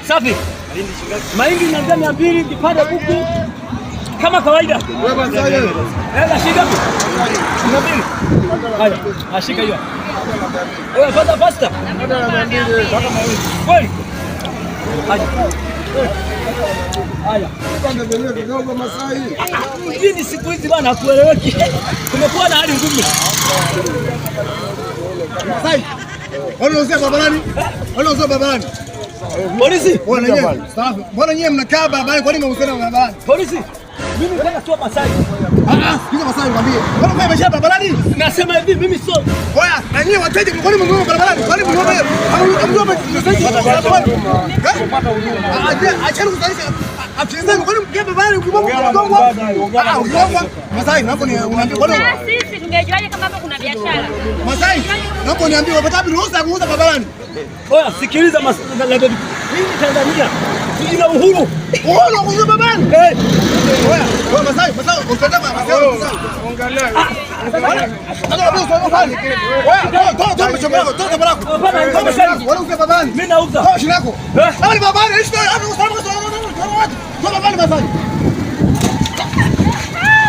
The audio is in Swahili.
Safi. Mahindi na 200 kipande kuku kama kawaida. Hela shika. 200. Haya, ashika hiyo. Wewe pasta. Kweli. Haya. Kwanza venyewe kidogo Masai. Mjini siku hizi bwana hakueleweki. Kumekuwa na hali ngumu. Masai. Wanaozea barabarani. Polisi. Mbona nyie mnakaa barabarani, kwa nini mnahusiana barabarani? Polisi. Mimi nataka tu Masai. Sikiza Masai nikwambie. Mbona mko biashara barabarani? Nasema hivi mimi sio. Oya, na nyie wateja kwa nini mnunua barabarani? Kwa nini mnunua? Hamnunua barabarani. Acheni kuzalisha. Afisani kwa nini mkienda barabarani ukibonga? Masai, naomba uniambie kwa nini? Sisi tungejuaje kama hapo kuna biashara? Masai, naomba uniambie wapata ruhusa ya kuuza barabarani? Oya, sikiliza hii Tanzania. Sina uhuru. Uhuru wa kuuza barabarani? Oya, Masai, usitaka Masai. Angalia. Mimi nauza.